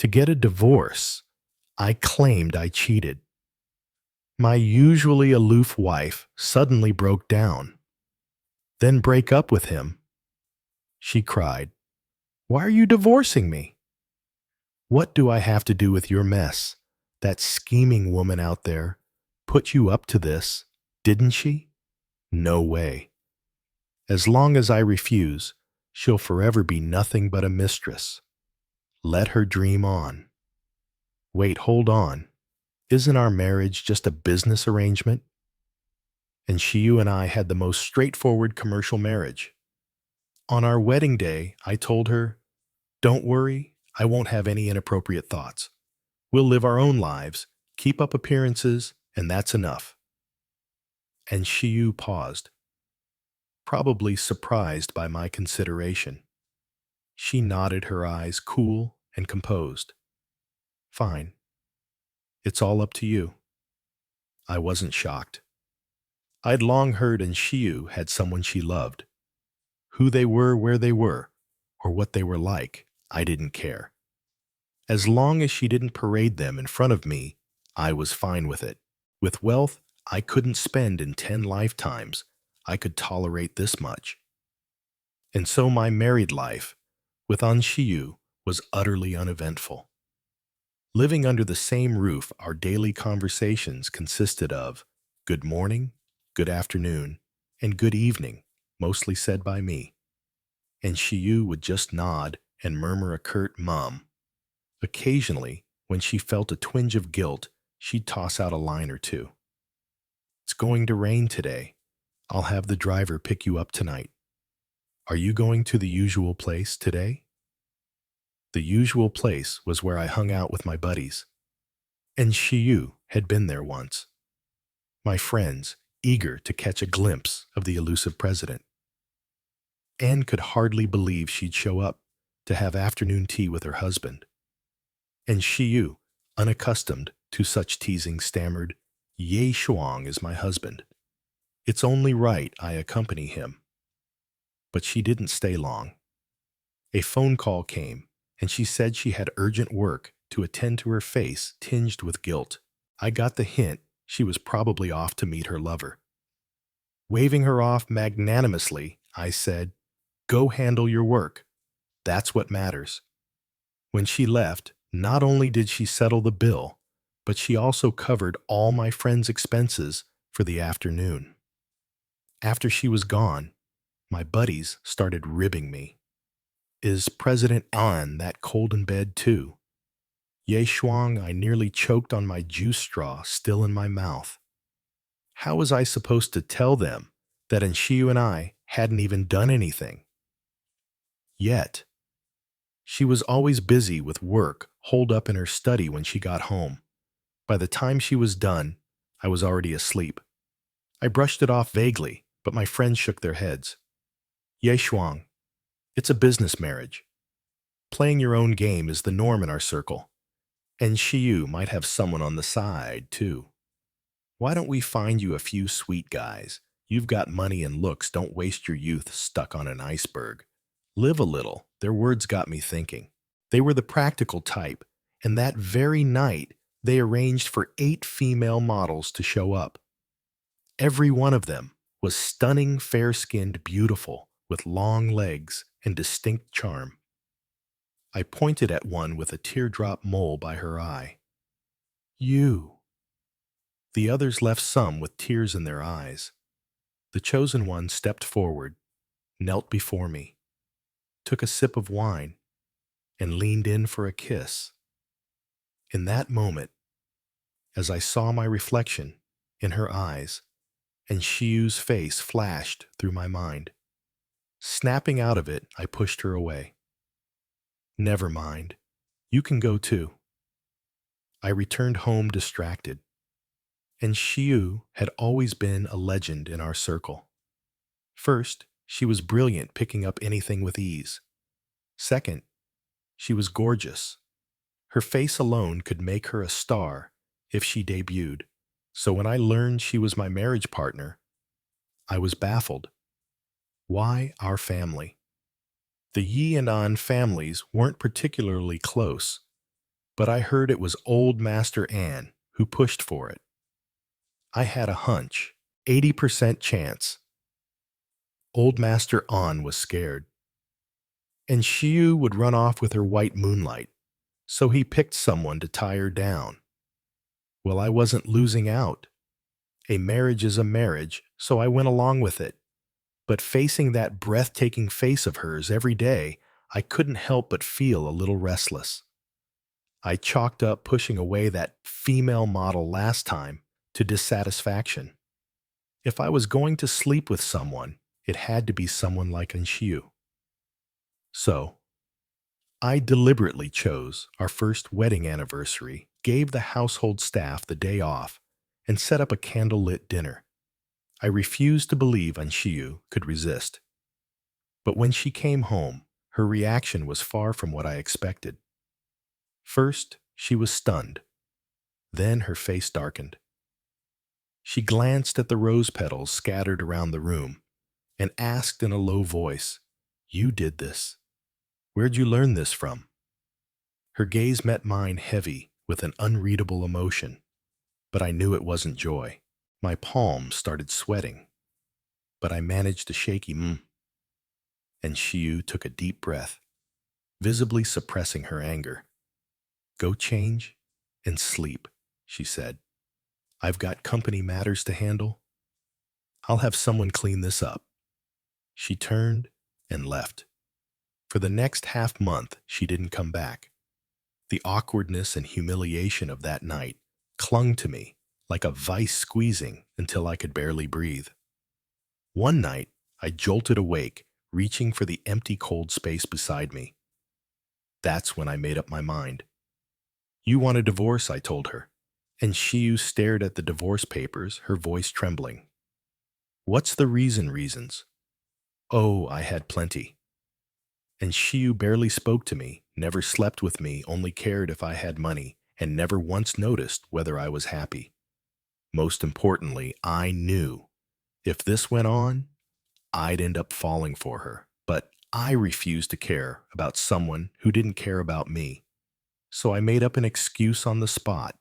To get a divorce, I claimed I cheated. My usually aloof wife suddenly broke down. Then break up with him. She cried, "Why are you divorcing me? What do I have to do with your mess? That scheming woman out there put you up to this, didn't she? No way. As long as I refuse, she'll forever be nothing but a mistress. Let her dream on." Wait, hold on. Isn't our marriage just a business arrangement? And you and I had the most straightforward commercial marriage. On our wedding day, I told her, "Don't worry, I won't have any inappropriate thoughts. We'll live our own lives, keep up appearances, and that's enough." And Shiyu paused, probably surprised by my consideration. She nodded, her eyes cool and composed. "Fine. It's all up to you." I wasn't shocked. I'd long heard Shiyu had someone she loved. Who they were, where they were, or what they were like, I didn't care. As long as she didn't parade them in front of me, I was fine with it. With wealth I couldn't spend in 10 lifetimes, I could tolerate this much. And so my married life with Anshiyu was utterly uneventful. Living under the same roof, our daily conversations consisted of good morning, good afternoon, and good evening, mostly said by me. And Shiyu would just nod and murmur a curt mum. Occasionally, when she felt a twinge of guilt, she'd toss out a line or two. "It's going to rain today. I'll have the driver pick you up tonight. Are you going to the usual place today?" The usual place was where I hung out with my buddies. And Shiyu had been there once. My friends, eager to catch a glimpse of the elusive president. Anne could hardly believe she'd show up to have afternoon tea with her husband. And Shiyu, unaccustomed to such teasing, stammered, "Ye Shuang is my husband. It's only right I accompany him." But she didn't stay long. A phone call came, and she said she had urgent work to attend to her face tinged with guilt. I got the hint she was probably off to meet her lover. Waving her off magnanimously, I said, "Go handle your work. That's what matters." When she left, not only did she settle the bill, but she also covered all my friends' expenses for the afternoon. After she was gone, my buddies started ribbing me. "Is President An that cold in bed too?" Ye Shuang, I nearly choked on my juice straw still in my mouth. How was I supposed to tell them that Shiyu and I hadn't even done anything? Yet, she was always busy with work holed up in her study when she got home. By the time she was done, I was already asleep. I brushed it off vaguely, but my friends shook their heads. "Ye Shuang, it's a business marriage. Playing your own game is the norm in our circle. And Shiyu might have someone on the side, too. Why don't we find you a few sweet guys? You've got money and looks, don't waste your youth stuck on an iceberg. Live a little." Their words got me thinking. They were the practical type, and that very night they arranged for 8 female models to show up. Every one of them was stunning, fair-skinned, beautiful, with long legs and distinct charm. I pointed at one with a teardrop mole by her eye. "You." The others left some with tears in their eyes. The chosen one stepped forward, knelt before me, took a sip of wine, and leaned in for a kiss. In that moment, as I saw my reflection in her eyes, and Shiyu's face flashed through my mind. Snapping out of it, I pushed her away. "Never mind. You can go too." I returned home distracted. And Shiyu had always been a legend in our circle. First, she was brilliant picking up anything with ease. Second, she was gorgeous. Her face alone could make her a star if she debuted. So when I learned she was my marriage partner, I was baffled. Why our family? The Yi and An families weren't particularly close. but I heard it was old Master An who pushed for it. I had a hunch, 80% chance. Old Master An was scared, and Shiu would run off with her white moonlight, so he picked someone to tie her down. Well, I wasn't losing out. A marriage is a marriage, so I went along with it. But facing that breathtaking face of hers every day, I couldn't help but feel a little restless. I chalked up pushing away that female model last time to dissatisfaction. If I was going to sleep with someone, it had to be someone like Anshiu. So, I deliberately chose our first wedding anniversary, gave the household staff the day off, and set up a candlelit dinner. I refused to believe Anshiu could resist. But when she came home, her reaction was far from what I expected. First, she was stunned. Then her face darkened. She glanced at the rose petals scattered around the room and asked in a low voice, "You did this. Where'd you learn this from?" Her gaze met mine heavy with an unreadable emotion, but I knew it wasn't joy. My palms started sweating, but I managed a shaky and Shiu took a deep breath, visibly suppressing her anger. "Go change and sleep," she said. "I've got company matters to handle. I'll have someone clean this up." She turned and left. For the next half month, she didn't come back. The awkwardness and humiliation of that night clung to me like a vice squeezing until I could barely breathe. One night, I jolted awake, reaching for the empty cold space beside me. That's when I made up my mind. "You want a divorce," I told her, and Shiu stared at the divorce papers, her voice trembling. "What's the reasons?" "Oh, I had plenty." And Shiu barely spoke to me, never slept with me, only cared if I had money, and never once noticed whether I was happy. Most importantly, I knew if this went on, I'd end up falling for her. But I refused to care about someone who didn't care about me. So I made up an excuse on the spot.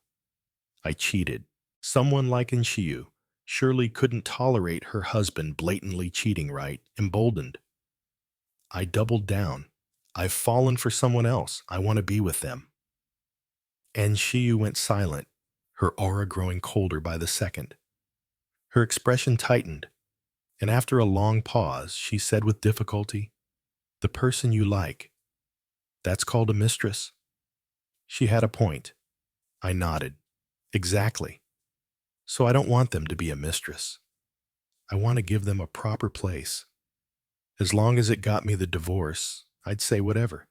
I cheated. Someone like Inshiu surely couldn't tolerate her husband blatantly cheating, right? Emboldened. I doubled down. "I've fallen for someone else. I want to be with them." And Shiu went silent, her aura growing colder by the second. Her expression tightened, and after a long pause, she said with difficulty, "The person you like, that's called a mistress?" She had a point. I nodded. "Exactly. So I don't want them to be a mistress. I want to give them a proper place. As long as it got me the divorce, I'd say whatever."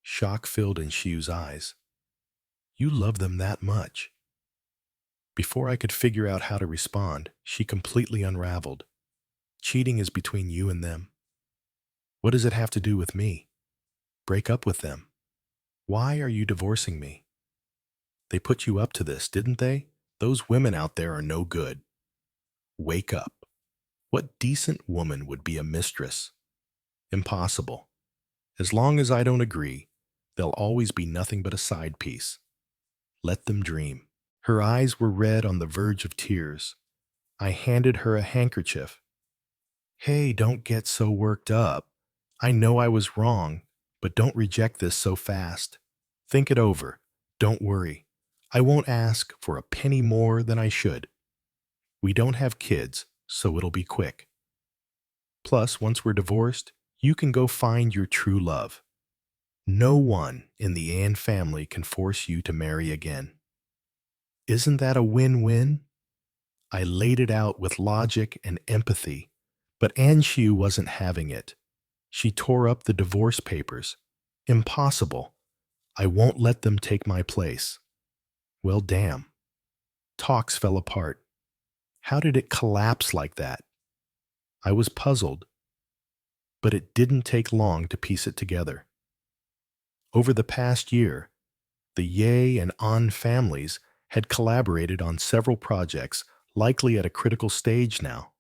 Shock filled in Shiu's eyes. "You love them that much?" Before I could figure out how to respond, she completely unraveled. "Cheating is between you and them. What does it have to do with me? Break up with them. Why are you divorcing me? They put you up to this, didn't they? Those women out there are no good. Wake up. What decent woman would be a mistress? Impossible. As long as I don't agree, they'll always be nothing but a side piece. Let them dream." Her eyes were red on the verge of tears. I handed her a handkerchief. "Hey, don't get so worked up. I know I was wrong, but don't reject this so fast. Think it over. Don't worry. I won't ask for a penny more than I should. We don't have kids, so it'll be quick. Plus, once we're divorced, you can go find your true love. No one in the Ann family can force you to marry again. Isn't that a win-win?" I laid it out with logic and empathy, but Anshu wasn't having it. She tore up the divorce papers. "Impossible. I won't let them take my place." Well, damn. Talks fell apart. How did it collapse like that? I was puzzled, but it didn't take long to piece it together. Over the past year, the Ye and An families had collaborated on several projects, likely at a critical stage now.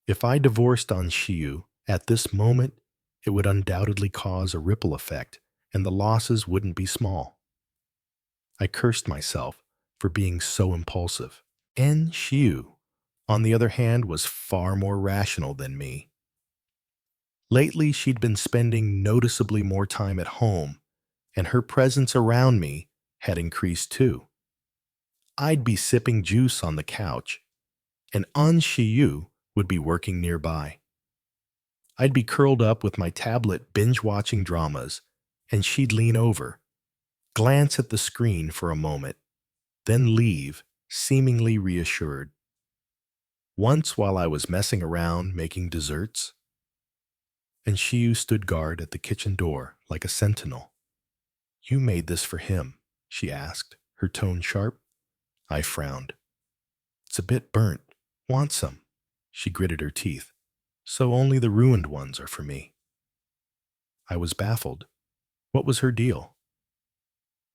If I divorced An Shiu at this moment, it would undoubtedly cause a ripple effect, and the losses wouldn't be small. I cursed myself for being so impulsive. En Shiu, on the other hand, was far more rational than me. Lately, she'd been spending noticeably more time at home, and her presence around me had increased too. I'd be sipping juice on the couch, and An Shiyu would be working nearby. I'd be curled up with my tablet binge-watching dramas, and she'd lean over, glance at the screen for a moment, then leave, seemingly reassured. Once, while I was messing around making desserts, and Shiyu stood guard at the kitchen door like a sentinel. "You made this for him?" she asked, her tone sharp. I frowned. "It's a bit burnt. Want some?" She gritted her teeth. "So only the ruined ones are for me." I was baffled. What was her deal?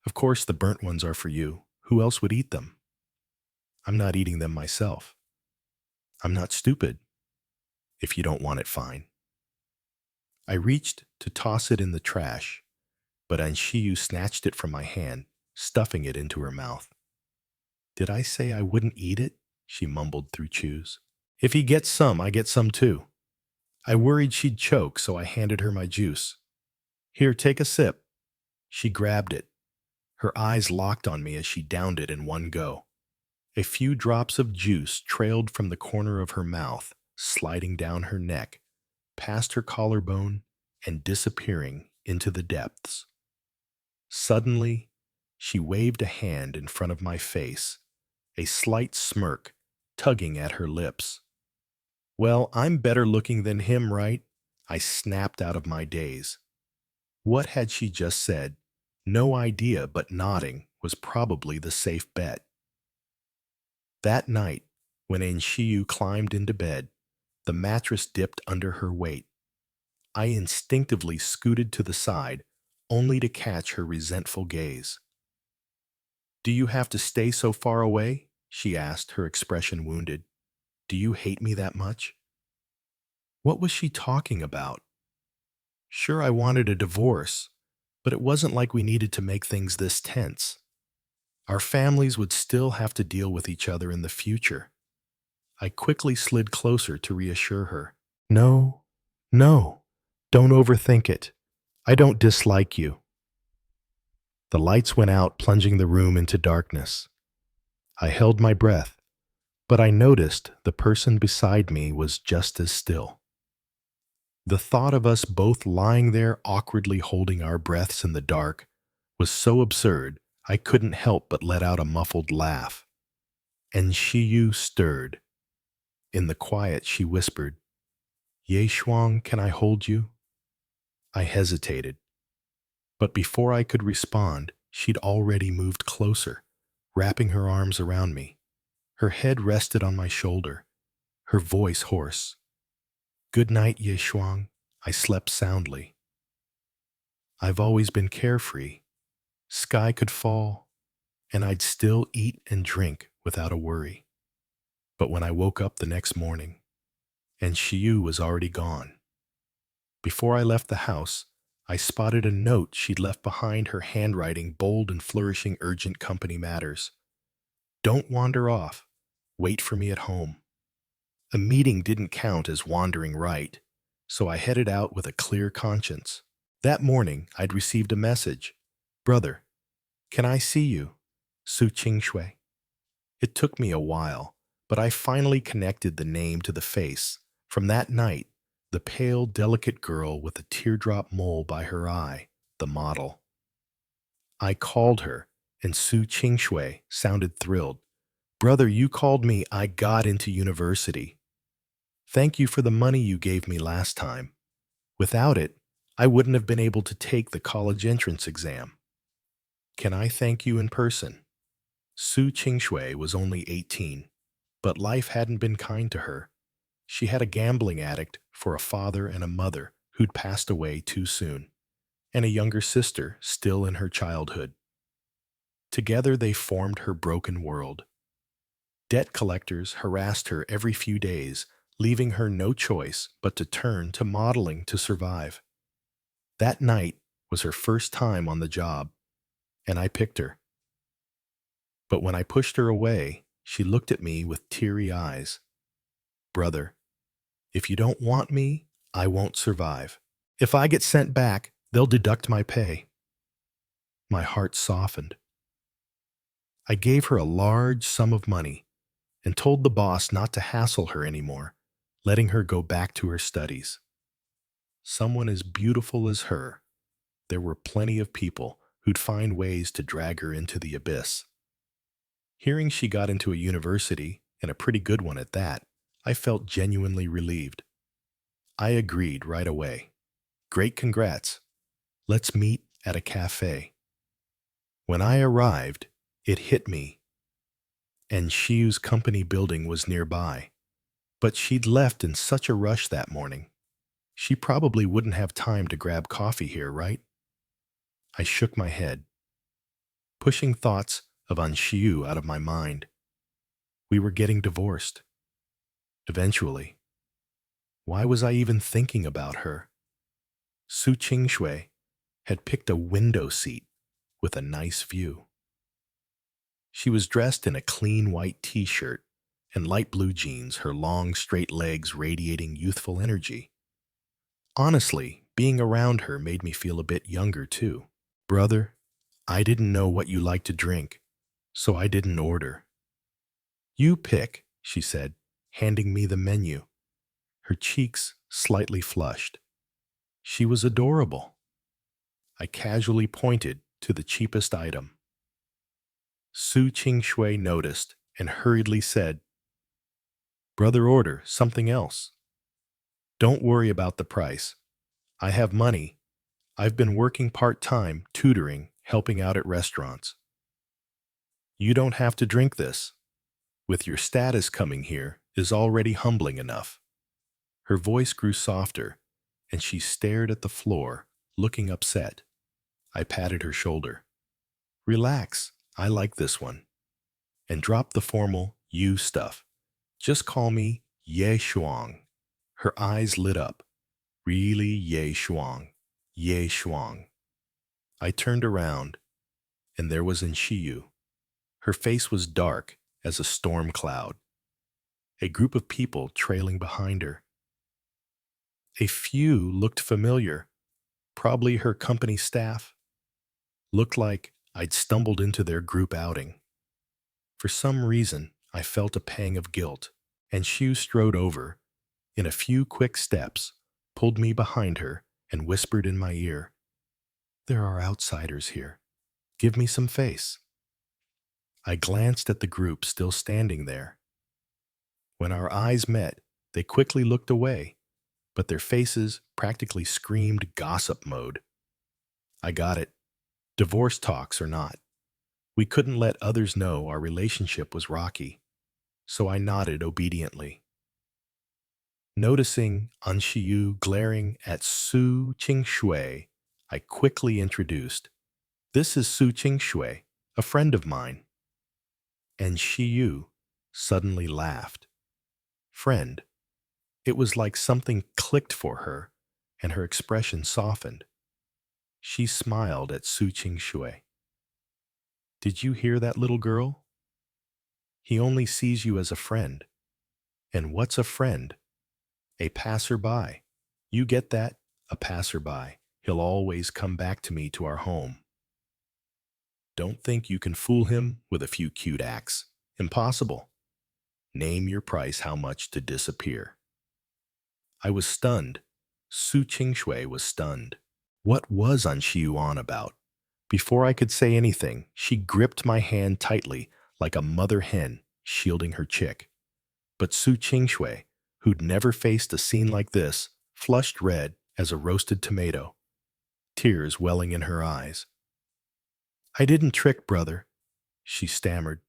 "Of course the burnt ones are for you. Who else would eat them?" "I'm not eating them myself." "I'm not stupid. If you don't want it, fine." I reached to toss it in the trash, but Anshiyu snatched it from my hand, stuffing it into her mouth. "Did I say I wouldn't eat it?" she mumbled through chews. "If he gets some, I get some too." I worried she'd choke, so I handed her my juice. "Here, take a sip." She grabbed it. Her eyes locked on me as she downed it in one go. A few drops of juice trailed from the corner of her mouth, sliding down her neck, past her collarbone, and disappearing into the depths. Suddenly, she waved a hand in front of my face, a slight smirk tugging at her lips. "Well, I'm better looking than him, right?" I snapped out of my daze. What had she just said? No idea, but nodding was probably the safe bet. That night, when Enshiyu climbed into bed, the mattress dipped under her weight. I instinctively scooted to the side, only to catch her resentful gaze. "Do you have to stay so far away?" she asked, her expression wounded. "Do you hate me that much?" What was she talking about? Sure, I wanted a divorce, but it wasn't like we needed to make things this tense. Our families would still have to deal with each other in the future. I quickly slid closer to reassure her. "No, no, don't overthink it. I don't dislike you." The lights went out, plunging the room into darkness. I held my breath, but I noticed the person beside me was just as still. The thought of us both lying there awkwardly holding our breaths in the dark was so absurd I couldn't help but let out a muffled laugh. And Shiyu stirred. In the quiet, she whispered, "Ye Shuang, can I hold you?" I hesitated, but before I could respond, she'd already moved closer, wrapping her arms around me. Her head rested on my shoulder, her voice hoarse. "Good night, Ye Shuang." I slept soundly. I've always been carefree. Sky could fall, and I'd still eat and drink without a worry. But when I woke up the next morning, and Shiyu was already gone. Before I left the house, I spotted a note she'd left behind, her handwriting bold and flourishing: "Urgent company matters. Don't wander off. Wait for me at home." A meeting didn't count as wandering right, so I headed out with a clear conscience. That morning, I'd received a message. "Brother, can I see you? Su Qingshui." It took me a while, but I finally connected the name to the face. From that night, the pale, delicate girl with a teardrop mole by her eye, the model. I called her, and Su Qingshui sounded thrilled. "Brother, you called me. I got into university. Thank you for the money you gave me last time. Without it, I wouldn't have been able to take the college entrance exam. Can I thank you in person?" Su Qingshui was only 18, but life hadn't been kind to her. She had a gambling addict for a father and a mother who'd passed away too soon, and a younger sister still in her childhood. Together they formed her broken world. Debt collectors harassed her every few days, leaving her no choice but to turn to modeling to survive. That night was her first time on the job, and I picked her. But when I pushed her away, she looked at me with teary eyes. Brother, if you don't want me, I won't survive. If I get sent back, they'll deduct my pay. My heart softened. I gave her a large sum of money and told the boss not to hassle her anymore, letting her go back to her studies. Someone as beautiful as her, there were plenty of people who'd find ways to drag her into the abyss. Hearing she got into a university, and a pretty good one at that, I felt genuinely relieved. I agreed right away. Great congrats. Let's meet at a cafe. When I arrived, it hit me. And Shiu's company building was nearby. But she'd left in such a rush that morning. She probably wouldn't have time to grab coffee here, right? I shook my head, pushing thoughts of Anshiu out of my mind. We were getting divorced. Eventually. Why was I even thinking about her? Su Qingshui had picked a window seat with a nice view. She was dressed in a clean white t-shirt and light blue jeans, her long, straight legs radiating youthful energy. Honestly, being around her made me feel a bit younger, too. Brother, I didn't know what you like to drink, so I didn't order. You pick, she said, handing me the menu, her cheeks slightly flushed. She was adorable. I casually pointed to the cheapest item. Su Qingshui noticed and hurriedly said, Brother, order something else. Don't worry about the price. I have money. I've been working part-time, tutoring, helping out at restaurants. You don't have to drink this. With your status coming here is already humbling enough. Her voice grew softer, and she stared at the floor, looking upset. I patted her shoulder. Relax, I like this one. And drop the formal you stuff. Just call me Ye Shuang. Her eyes lit up. Really, Ye Shuang. Ye Shuang. I turned around, and there was Anshiu. Her face was dark as a storm cloud. A group of people trailing behind her. A few looked familiar, probably her company staff. Looked like I'd stumbled into their group outing. For some reason, I felt a pang of guilt, and Shu strode over, in a few quick steps, pulled me behind her, and whispered in my ear, There are outsiders here. Give me some face. I glanced at the group still standing there. When our eyes met, they quickly looked away, but their faces practically screamed gossip mode. I got it. Divorce talks or not. We couldn't let others know our relationship was rocky, so I nodded obediently. Noticing Anshiu glaring at Su Qingshui, I quickly introduced, This is Su Qingshui, a friend of mine. And Shiyu suddenly laughed. Friend. It was like something clicked for her, and her expression softened. She smiled at Su Qingshui. Did you hear that, little girl? He only sees you as a friend. And what's a friend? A passerby. You get that? A passerby. He'll always come back to me to our home. Don't think you can fool him with a few cute acts. Impossible. Name your price how much to disappear. I was stunned. Su Qingshui was stunned. What was Anshiu on about? Before I could say anything, she gripped my hand tightly like a mother hen shielding her chick. But Su Qingshui, who'd never faced a scene like this, flushed red as a roasted tomato, tears welling in her eyes. I didn't trick brother, she stammered.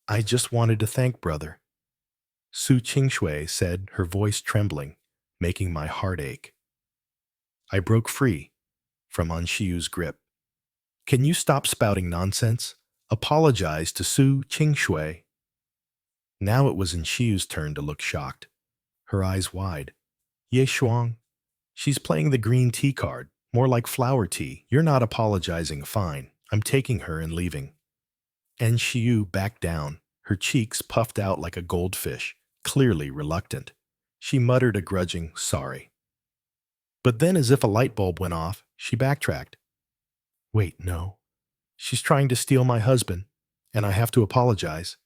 I just wanted to thank brother. Su Qingshui said, her voice trembling, making my heart ache. I broke free from Anshiu's grip. Can you stop spouting nonsense? Apologize to Su Qingshui. Now it was Anshiu's turn to look shocked, her eyes wide. Ye Shuang, she's playing the green tea card, more like flower tea. You're not apologizing, fine. I'm taking her and leaving. And Shiyu backed down, her cheeks puffed out like a goldfish, clearly reluctant. She muttered a grudging sorry. But then, as if a light bulb went off, she backtracked. Wait, no. She's trying to steal my husband, and I have to apologize.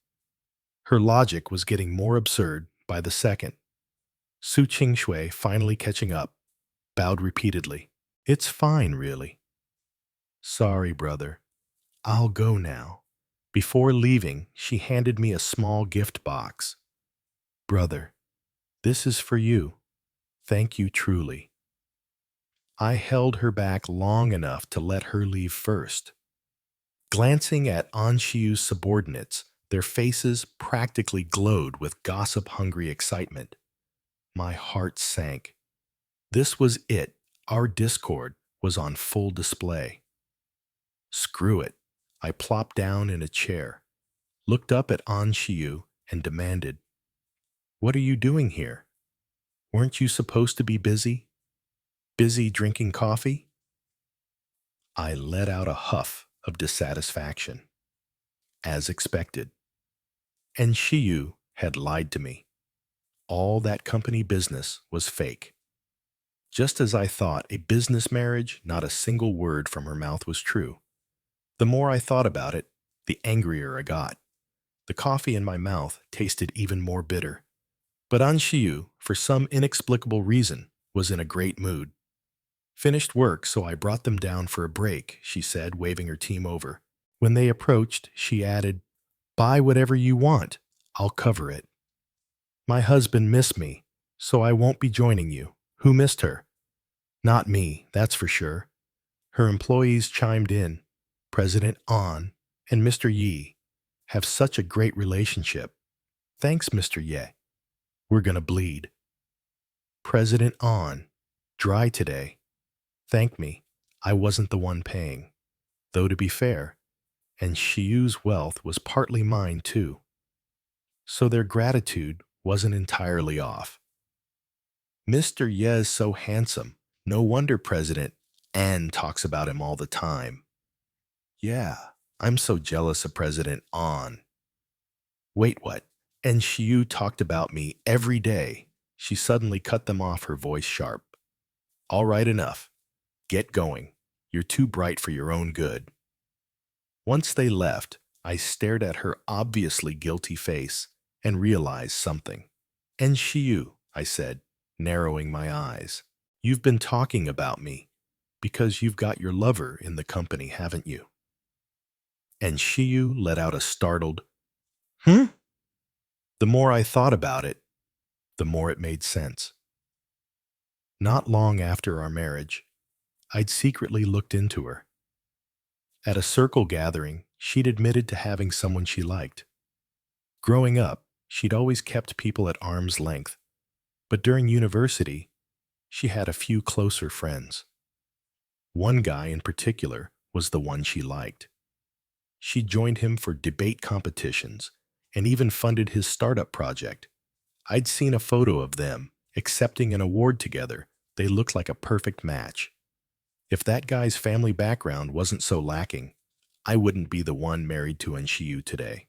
Her logic was getting more absurd by the second. Su Qingshui, finally catching up, bowed repeatedly. It's fine, really. Sorry, brother. I'll go now. Before leaving, she handed me a small gift box. Brother, this is for you. Thank you truly. I held her back long enough to let her leave first. Glancing at Anshiyu's subordinates, their faces practically glowed with gossip-hungry excitement. My heart sank. This was it. Our discord was on full display. Screw it. I plopped down in a chair, looked up at Anshiyu, and demanded, What are you doing here? Weren't you supposed to be busy? Busy drinking coffee? I let out a huff of dissatisfaction. As expected. And Shiyu had lied to me. All that company business was fake. Just as I thought a business marriage, not a single word from her mouth was true. The more I thought about it, the angrier I got. The coffee in my mouth tasted even more bitter. But Anshiyu, for some inexplicable reason, was in a great mood. Finished work, so I brought them down for a break, she said, waving her team over. When they approached, she added, Buy whatever you want. I'll cover it. My husband missed me, so I won't be joining you. Who missed her? Not me, that's for sure. Her employees chimed in. President An and Mr. Yi have such a great relationship. Thanks, Mr. Ye. We're gonna bleed. President An, dry today. Thank me, I wasn't the one paying. Though to be fair, and Shiyu's wealth was partly mine too. So their gratitude wasn't entirely off. Mr. Ye's so handsome. No wonder President An talks about him all the time. Yeah, I'm so jealous of President An. Wait, what? And Shiyu talked about me every day. She suddenly cut them off, her voice sharp. All right, enough. Get going. You're too bright for your own good. Once they left, I stared at her obviously guilty face and realized something. And Shiyu, I said, narrowing my eyes. You've been talking about me because you've got your lover in the company, haven't you? And Shiyu let out a startled, The more I thought about it, the more it made sense. Not long after our marriage, I'd secretly looked into her. At a circle gathering, she'd admitted to having someone she liked. Growing up, she'd always kept people at arm's length, but during university, she had a few closer friends. One guy in particular was the one she liked. She joined him for debate competitions and even funded his startup project. I'd seen a photo of them accepting an award together. They looked like a perfect match. If that guy's family background wasn't so lacking, I wouldn't be the one married to Anshiyu today.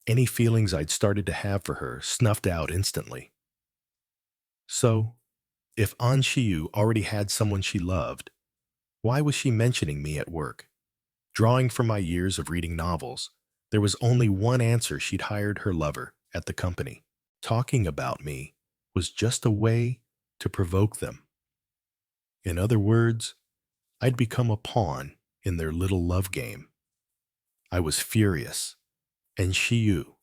Any feelings I'd started to have for her snuffed out instantly. So, if Anshiyu already had someone she loved, why was she mentioning me at work? Drawing from my years of reading novels, there was only one answer: she'd hired her lover at the company. Talking about me was just a way to provoke them. In other words, I'd become a pawn in their little love game. I was furious. And Shiyu,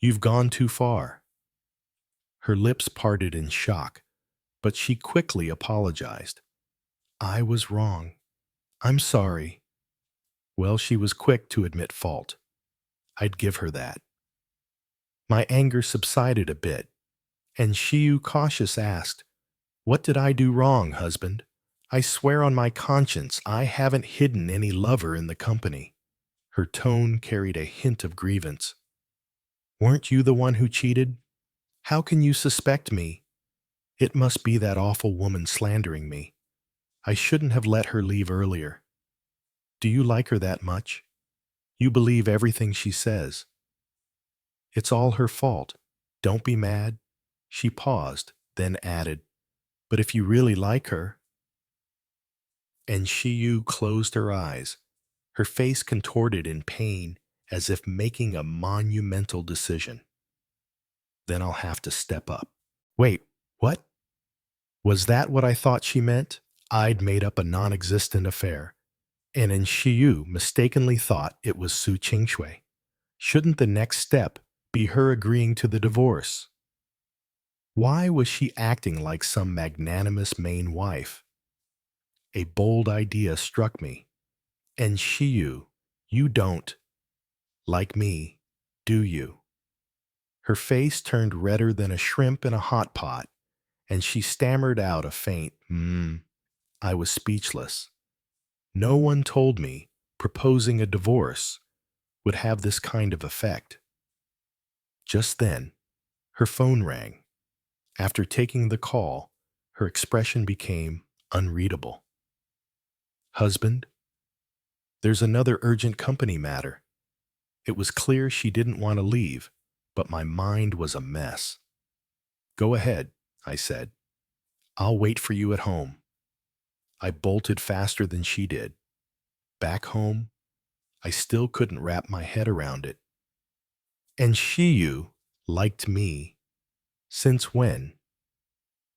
you've gone too far. Her lips parted in shock, but she quickly apologized. I was wrong. I'm sorry. Well, she was quick to admit fault. I'd give her that. My anger subsided a bit, and Shiyu, cautious, asked, What did I do wrong, husband? I swear on my conscience I haven't hidden any lover in the company. Her tone carried a hint of grievance. Weren't you the one who cheated? How can you suspect me? It must be that awful woman slandering me. I shouldn't have let her leave earlier. Do you like her that much? You believe everything she says. It's all her fault. Don't be mad. She paused, then added, but if you really like her. And Shiyu closed her eyes, her face contorted in pain as if making a monumental decision. Then I'll have to step up. Wait, what? Was that what I thought she meant? I'd made up a non-existent affair, and in Shiyu mistakenly thought it was Su Qingshui. Shouldn't the next step be her agreeing to the divorce? Why was she acting like some magnanimous Maine wife? A bold idea struck me. And Shiyu, you don't, like me, do you? Her face turned redder than a shrimp in a hot pot, and she stammered out a faint, I was speechless. No one told me proposing a divorce would have this kind of effect. Just then, her phone rang. After taking the call, her expression became unreadable. Husband, there's another urgent company matter. It was clear she didn't want to leave, but my mind was a mess. Go ahead, I said. I'll wait for you at home. I bolted faster than she did. Back home, I still couldn't wrap my head around it. And Shiyu liked me. Since when?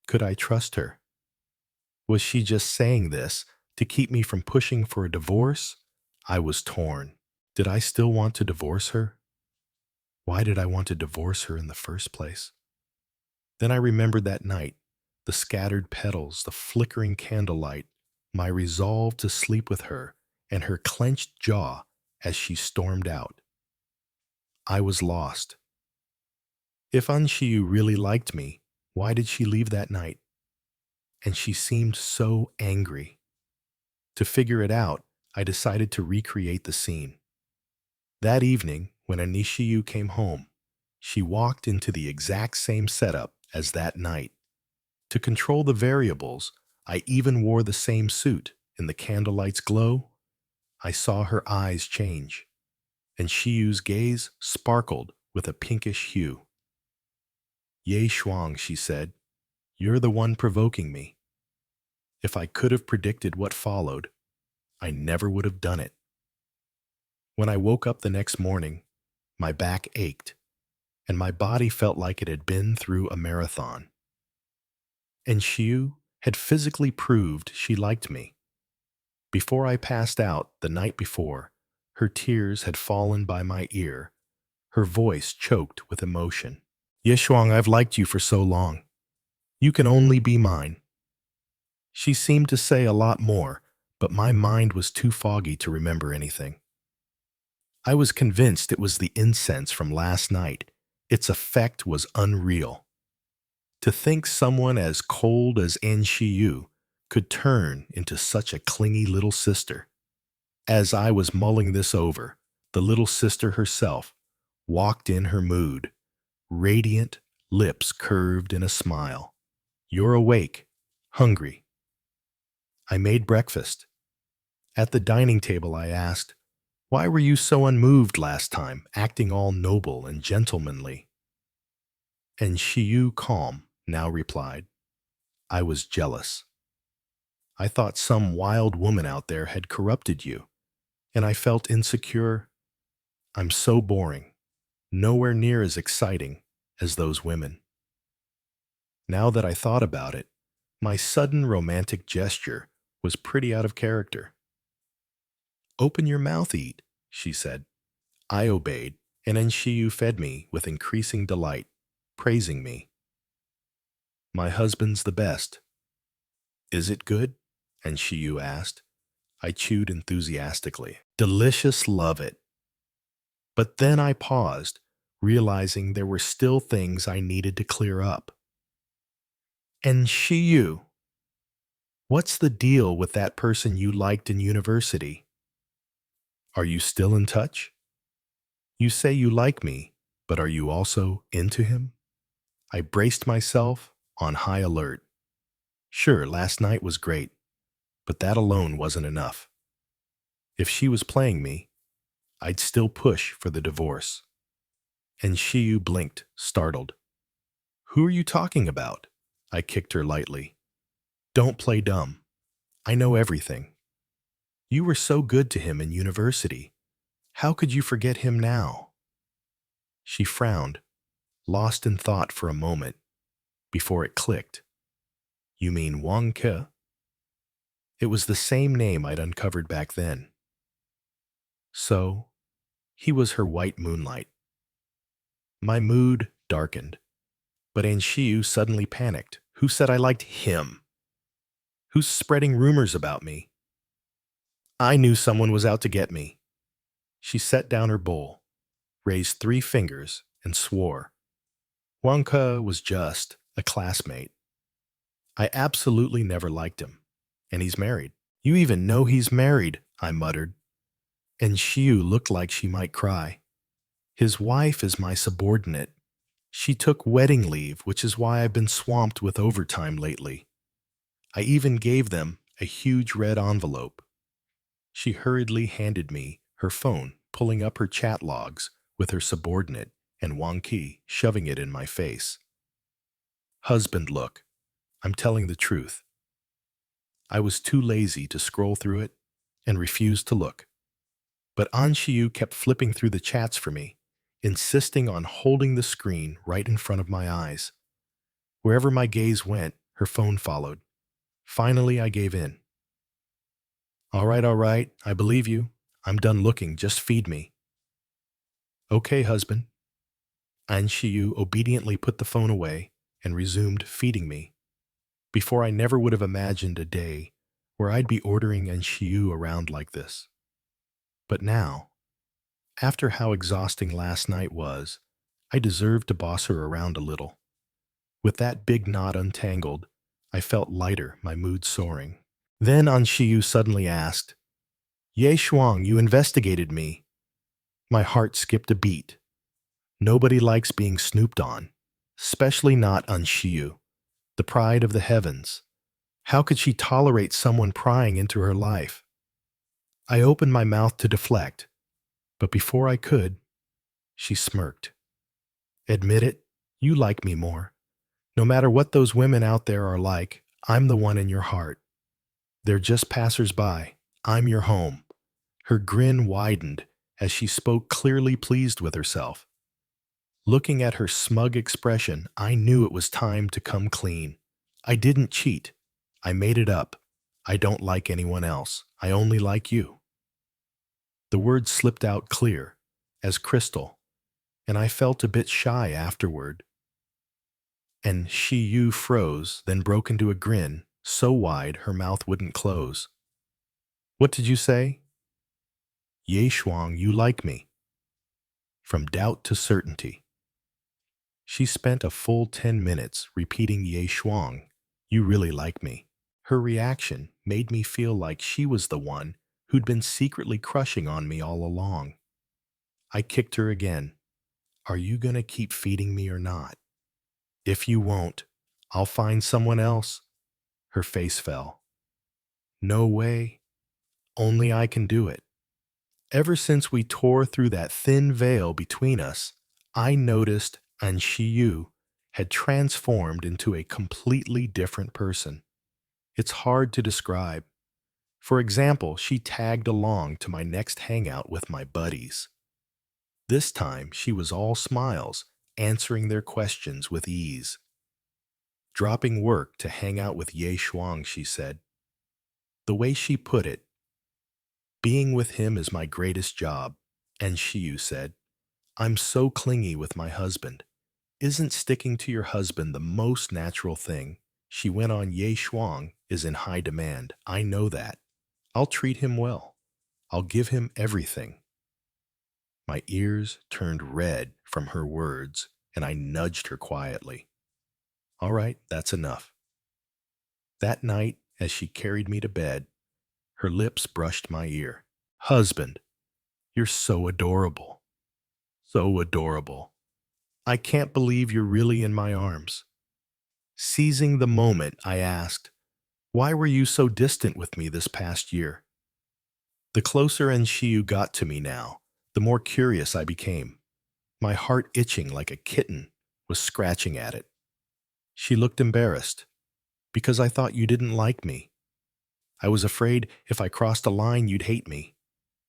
Could I trust her? Was she just saying this to keep me from pushing for a divorce? I was torn. Did I still want to divorce her? Why did I want to divorce her in the first place? Then I remembered that night, the scattered petals, the flickering candlelight, my resolve to sleep with her, and her clenched jaw as she stormed out. I was lost. If Anshiyu really liked me, why did she leave that night? And she seemed so angry. To figure it out, I decided to recreate the scene. That evening, when Anishiyu came home, she walked into the exact same setup as that night. To control the variables, I even wore the same suit. In the candlelight's glow, I saw her eyes change, and Shiyu's gaze sparkled with a pinkish hue. Ye Shuang, she said, you're the one provoking me. If I could have predicted what followed, I never would have done it. When I woke up the next morning, my back ached, and my body felt like it had been through a marathon. And Shiyu had physically proved she liked me. Before I passed out the night before, her tears had fallen by my ear, her voice choked with emotion. Ye Shuang, I've liked you for so long. You can only be mine. She seemed to say a lot more, but my mind was too foggy to remember anything. I was convinced it was the incense from last night. Its effect was unreal. To think someone as cold as Anshiyu could turn into such a clingy little sister. As I was mulling this over, the little sister herself walked in her mood, radiant, lips curved in a smile. You're awake, hungry. I made breakfast. At the dining table I asked, why were you so unmoved last time, acting all noble and gentlemanly? And Shiyu, calm, now replied, I was jealous. I thought some wild woman out there had corrupted you, and I felt insecure. I'm so boring, nowhere near as exciting as those women. Now that I thought about it, my sudden romantic gesture was pretty out of character. Open your mouth, eat, she said. I obeyed, and Shiyu fed me with increasing delight, praising me. My husband's the best. Is it good? Shiyu asked. I chewed enthusiastically. Delicious, love it. But then I paused, realizing there were still things I needed to clear up. And Shiyu, what's the deal with that person you liked in university? Are you still in touch? You say you like me, but are you also into him? I braced myself on high alert. Sure, last night was great, but that alone wasn't enough. If she was playing me, I'd still push for the divorce. And Shiyu blinked, startled. Who are you talking about? I kicked her lightly. Don't play dumb. I know everything. You were so good to him in university. How could you forget him now? She frowned, lost in thought for a moment, before it clicked. You mean Wang Ke? It was the same name I'd uncovered back then. So, he was her white moonlight. My mood darkened, but Anshiyu suddenly panicked. Who said I liked him? Who's spreading rumors about me? I knew someone was out to get me. She set down her bowl, raised 3 fingers, and swore. Wang Ke was just a classmate. I absolutely never liked him, and he's married. You even know he's married, I muttered. And Shiu looked like she might cry. His wife is my subordinate. She took wedding leave, which is why I've been swamped with overtime lately. I even gave them a huge red envelope. She hurriedly handed me her phone, pulling up her chat logs with her subordinate and Wang Ke shoving it in my face. Husband, look. I'm telling the truth. I was too lazy to scroll through it and refused to look. But Anshiyu kept flipping through the chats for me, insisting on holding the screen right in front of my eyes. Wherever my gaze went, her phone followed. Finally, I gave in. All right, I believe you. I'm done looking, just feed me. Okay, husband. Anshiyu obediently put the phone away and resumed feeding me. Before, I never would have imagined a day where I'd be ordering Anshiyu around like this. But now, after how exhausting last night was, I deserved to boss her around a little. With that big knot untangled, I felt lighter, my mood soaring. Then Anshiyu suddenly asked, Ye Shuang, you investigated me. My heart skipped a beat. Nobody likes being snooped on, especially not Anshiyu, the pride of the heavens. How could she tolerate someone prying into her life? I opened my mouth to deflect, but before I could, she smirked. Admit it, you like me more. No matter what those women out there are like, I'm the one in your heart. They're just passers-by. I'm your home. Her grin widened as she spoke, clearly pleased with herself. Looking at her smug expression, I knew it was time to come clean. I didn't cheat. I made it up. I don't like anyone else. I only like you. The words slipped out clear, as crystal, and I felt a bit shy afterward. And Shiyu froze, then broke into a grin, so wide her mouth wouldn't close. What did you say? Ye Shuang, you like me. From doubt to certainty. She spent a full 10 minutes repeating Ye Shuang, you really like me. Her reaction made me feel like she was the one who'd been secretly crushing on me all along. I kicked her again. Are you gonna keep feeding me or not? If you won't, I'll find someone else. Her face fell. No way. Only I can do it. Ever since we tore through that thin veil between us, I noticed Anshiyu had transformed into a completely different person. It's hard to describe. For example, she tagged along to my next hangout with my buddies. This time, she was all smiles, answering their questions with ease. Dropping work to hang out with Ye Shuang, she said. The way she put it, being with him is my greatest job, and Shiyu said, I'm so clingy with my husband. Isn't sticking to your husband the most natural thing? She went on, Ye Shuang is in high demand. I know that. I'll treat him well. I'll give him everything. My ears turned red from her words, and I nudged her quietly. All right, that's enough. That night, as she carried me to bed, her lips brushed my ear. Husband, you're so adorable. So adorable. I can't believe you're really in my arms. Seizing the moment, I asked, why were you so distant with me this past year? The closer Anshiyu got to me now, the more curious I became. My heart itching like a kitten was scratching at it. She looked embarrassed, because I thought you didn't like me. I was afraid if I crossed a line you'd hate me.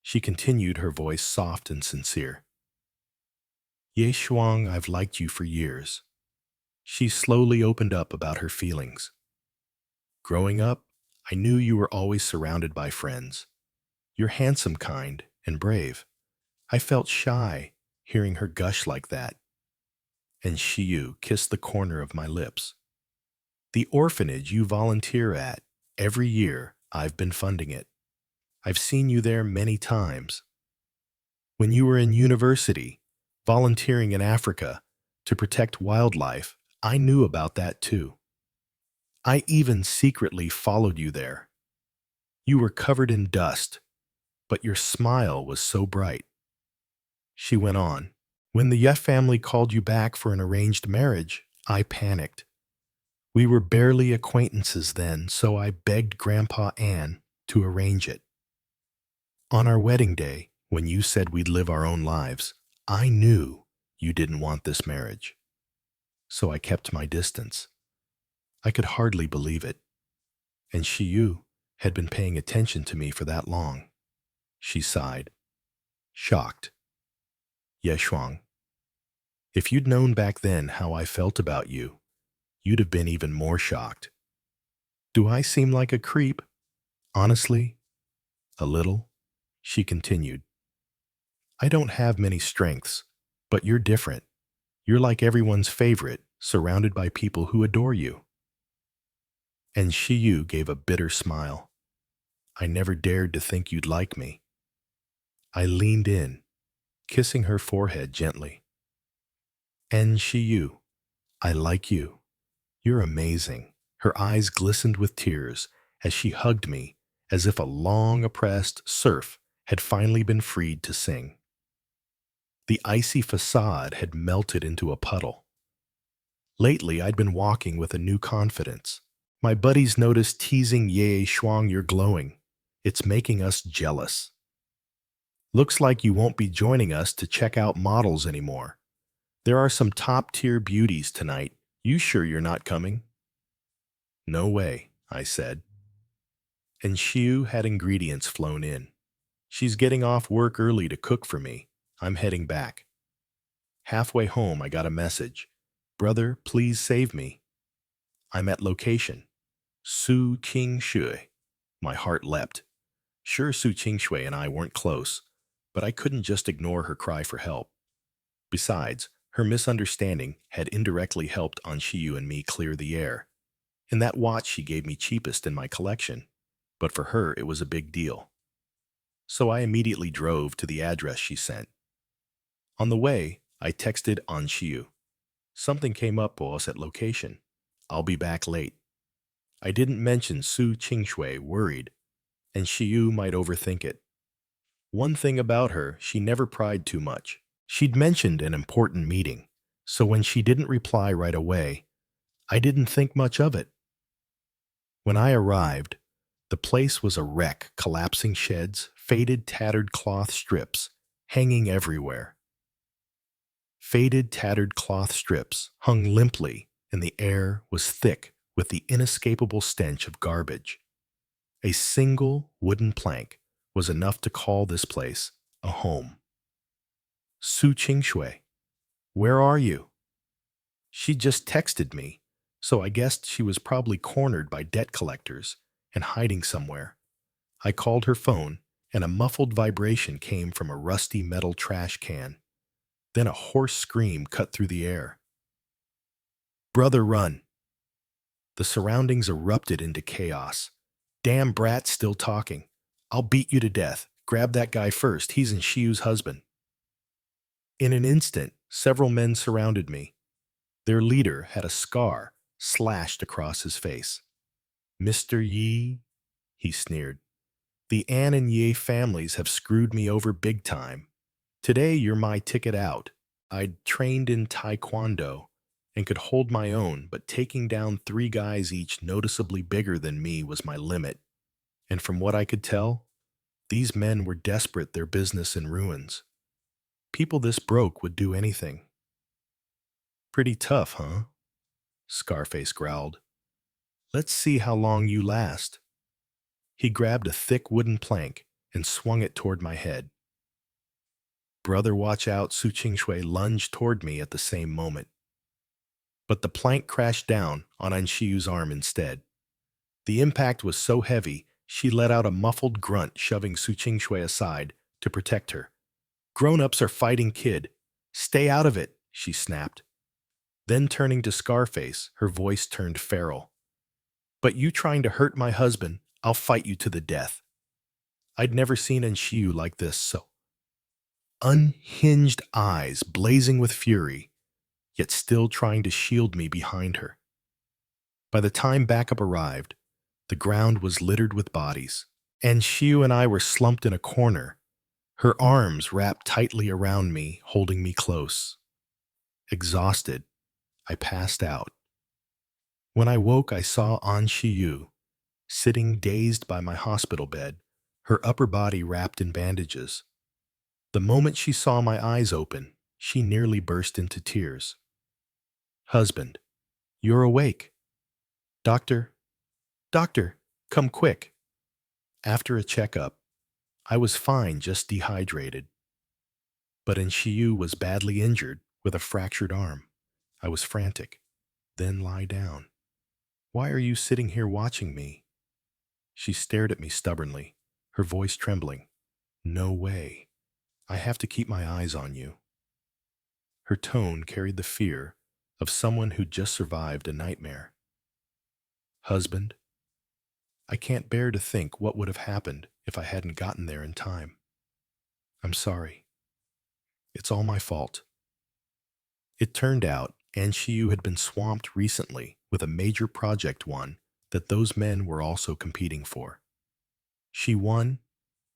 She continued, her voice soft and sincere. Ye Shuang, I've liked you for years. She slowly opened up about her feelings. Growing up, I knew you were always surrounded by friends. You're handsome, kind, and brave. I felt shy hearing her gush like that. And Shiyu kissed the corner of my lips. The orphanage you volunteer at, every year I've been funding it. I've seen you there many times. When you were in university, volunteering in Africa to protect wildlife, I knew about that too. I even secretly followed you there. You were covered in dust, but your smile was so bright. She went on. When the Ye family called you back for an arranged marriage, I panicked. We were barely acquaintances then, so I begged Grandpa Ann to arrange it. On our wedding day, when you said we'd live our own lives, I knew you didn't want this marriage. So I kept my distance. I could hardly believe it. And Shiyu had been paying attention to me for that long. She sighed, shocked. Ye Shuang, if you'd known back then how I felt about you, you'd have been even more shocked. Do I seem like a creep? Honestly, a little, she continued. I don't have many strengths, but you're different. You're like everyone's favorite, surrounded by people who adore you. And Shiyu gave a bitter smile. I never dared to think you'd like me. I leaned in, kissing her forehead gently. And Shiyu, I like you. You're amazing. Her eyes glistened with tears as she hugged me, as if a long-oppressed surf had finally been freed to sing. The icy facade had melted into a puddle. Lately, I'd been walking with a new confidence. My buddies noticed teasing Ye Shuang, you're glowing. It's making us jealous. Looks like you won't be joining us to check out models anymore. There are some top-tier beauties tonight. You sure you're not coming? No way, I said. And Shiyu had ingredients flown in. She's getting off work early to cook for me. I'm heading back. Halfway home, I got a message. Brother, please save me. I'm at location. Su Qingshui. My heart leapt. Sure, Su Qingshui and I weren't close, but I couldn't just ignore her cry for help. Besides, her misunderstanding had indirectly helped An Shiyu and me clear the air. In that watch she gave me cheapest in my collection, but for her it was a big deal. So I immediately drove to the address she sent. On the way, I texted An Shiyu. Something came up, boss, at location. I'll be back late. I didn't mention Su Qingshui, worried, and Shiyu might overthink it. One thing about her, she never pried too much. She'd mentioned an important meeting, so when she didn't reply right away, I didn't think much of it. When I arrived, the place was a wreck, collapsing sheds, faded, tattered cloth strips, hanging everywhere. Faded, tattered cloth strips hung limply, and the air was thick with the inescapable stench of garbage. A single wooden plank was enough to call this place a home. Su Qingshui, where are you? She just texted me, so I guessed she was probably cornered by debt collectors and hiding somewhere. I called her phone, and a muffled vibration came from a rusty metal trash can. Then a hoarse scream cut through the air. Brother, run! The surroundings erupted into chaos. Damn brat, still talking. I'll beat you to death. Grab that guy first. He's in Shiyu's husband. In an instant, several men surrounded me. Their leader had a scar slashed across his face. Mr. Yi, he sneered. The An and Ye families have screwed me over big time. Today you're my ticket out. I'd trained in Taekwondo and could hold my own, but taking down 3 guys each noticeably bigger than me was my limit. And from what I could tell, these men were desperate, their business in ruins. People this broke would do anything. Pretty tough, huh? Scarface growled. Let's see how long you last. He grabbed a thick wooden plank and swung it toward my head. Brother, watch out, Su Qingshui lunged toward me at the same moment. But the plank crashed down on Anshiyu's arm instead. The impact was so heavy, she let out a muffled grunt, shoving Su Qingshui aside to protect her. Grown-ups are fighting, kid. Stay out of it, she snapped. Then turning to Scarface, her voice turned feral. But you trying to hurt my husband, I'll fight you to the death. I'd never seen Anshiyu like this, so unhinged eyes blazing with fury, yet still trying to shield me behind her. By the time backup arrived, the ground was littered with bodies, and Anshiyu and I were slumped in a corner, her arms wrapped tightly around me, holding me close. Exhausted, I passed out. When I woke, I saw Anshiyu, sitting dazed by my hospital bed, her upper body wrapped in bandages. The moment she saw my eyes open, she nearly burst into tears. Husband, you're awake. Doctor, come quick. After a checkup, I was fine, just dehydrated. But Anshiyu was badly injured with a fractured arm. I was frantic. Then lie down. Why are you sitting here watching me? She stared at me stubbornly, her voice trembling. No way. I have to keep my eyes on you. Her tone carried the fear of someone who'd just survived a nightmare. Husband, I can't bear to think what would have happened if I hadn't gotten there in time. I'm sorry. It's all my fault. It turned out Anshiyu had been swamped recently with a major project one that those men were also competing for. She won,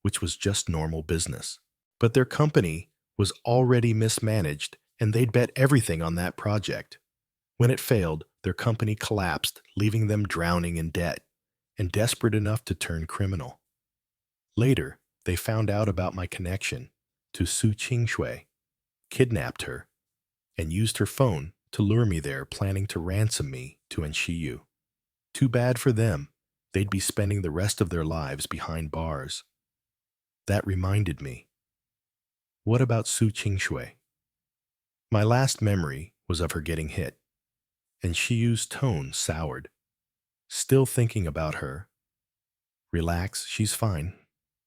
which was just normal business. But their company was already mismanaged, and they'd bet everything on that project. When it failed, their company collapsed, leaving them drowning in debt and desperate enough to turn criminal. Later, they found out about my connection to Su Qingshui, kidnapped her, and used her phone to lure me there, planning to ransom me to Anshiyu. Too bad for them. They'd be spending the rest of their lives behind bars. That reminded me. What about Su Qingshui? My last memory was of her getting hit, and Shiyu's tone soured. Still thinking about her. Relax, she's fine.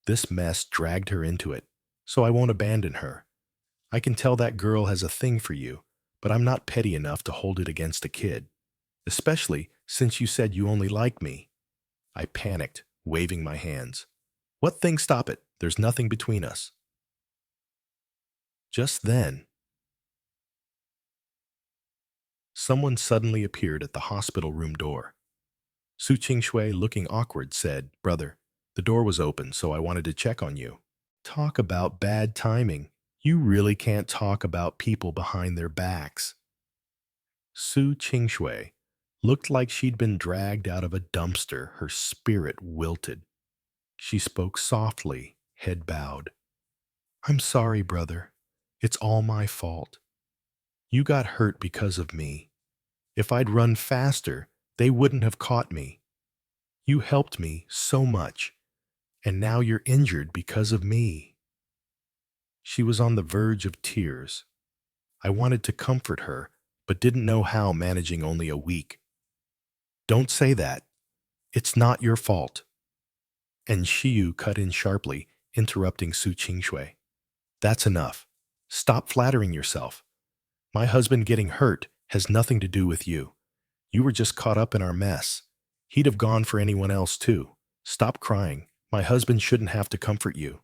This mess dragged her into it, so I won't abandon her. I can tell that girl has a thing for you, but I'm not petty enough to hold it against a kid, especially since you said you only like me. I panicked, waving my hands. What thing? Stop it. There's nothing between us. Just then, someone suddenly appeared at the hospital room door. Su Qingshui, looking awkward, said, Brother, the door was open, so I wanted to check on you. Talk about bad timing. You really can't talk about people behind their backs. Su Qingshui looked like she'd been dragged out of a dumpster, her spirit wilted. She spoke softly, head bowed. I'm sorry, brother. It's all my fault. You got hurt because of me. If I'd run faster, they wouldn't have caught me. You helped me so much, and now you're injured because of me. She was on the verge of tears. I wanted to comfort her, but didn't know how, managing only a week. Don't say that. It's not your fault. And Shiyu cut in sharply, interrupting Su Qingshui. That's enough. Stop flattering yourself. My husband getting hurt has nothing to do with you. You were just caught up in our mess. He'd have gone for anyone else too. Stop crying. My husband shouldn't have to comfort you.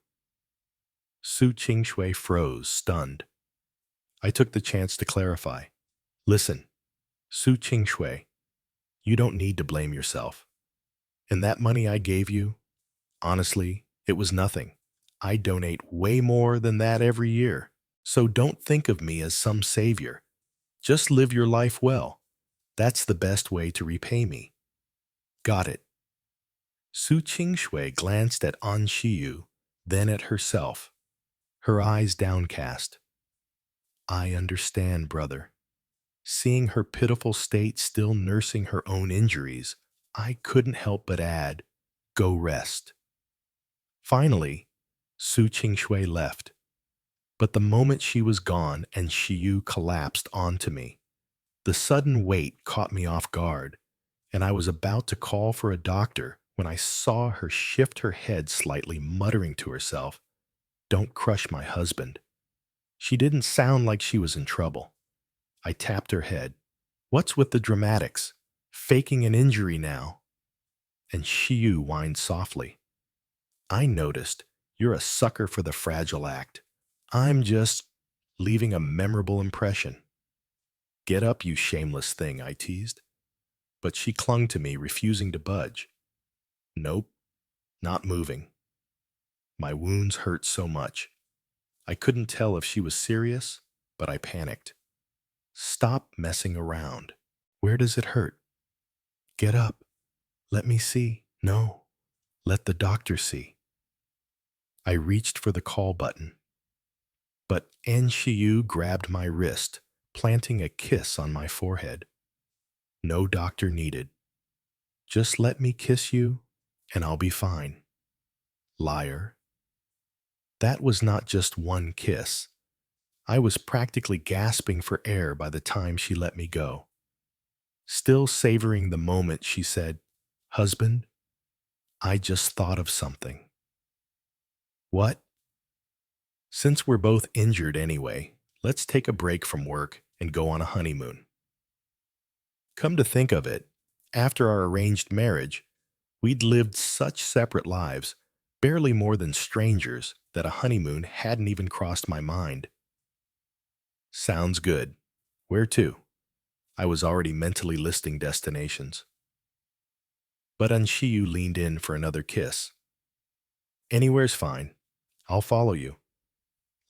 Su Qingshui froze, stunned. I took the chance to clarify. Listen, Su Qingshui, you don't need to blame yourself. And that money I gave you, honestly, it was nothing. I donate way more than that every year. So don't think of me as some savior. Just live your life well. That's the best way to repay me. Got it. Su Qingshui glanced at Anshiyu, then at herself, her eyes downcast. I understand, brother. Seeing her pitiful state still nursing her own injuries, I couldn't help but add, go rest. Finally, Su Qingxue left, but the moment she was gone and Shiyu collapsed onto me, the sudden weight caught me off guard, and I was about to call for a doctor when I saw her shift her head slightly, muttering to herself, "Don't crush my husband." She didn't sound like she was in trouble. I tapped her head. "What's with the dramatics? Faking an injury now?" And Shiyu whined softly. "I noticed. You're a sucker for the fragile act. I'm just leaving a memorable impression." "Get up, you shameless thing," I teased. But she clung to me, refusing to budge. "Nope, not moving." My wounds hurt so much. I couldn't tell if she was serious, but I panicked. "Stop messing around. Where does it hurt?" "Get up. Let me see." "No, let the doctor see." I reached for the call button, but Shiyu grabbed my wrist, planting a kiss on my forehead. "No doctor needed. Just let me kiss you, and I'll be fine." Liar. That was not just one kiss. I was practically gasping for air by the time she let me go. Still savoring the moment, she said, "Husband, I just thought of something." "What?" "Since we're both injured anyway, let's take a break from work and go on a honeymoon." Come to think of it, after our arranged marriage, we'd lived such separate lives, barely more than strangers, that a honeymoon hadn't even crossed my mind. "Sounds good. Where to?" I was already mentally listing destinations. But Anshiyu leaned in for another kiss. "Anywhere's fine. I'll follow you.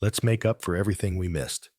Let's make up for everything we missed."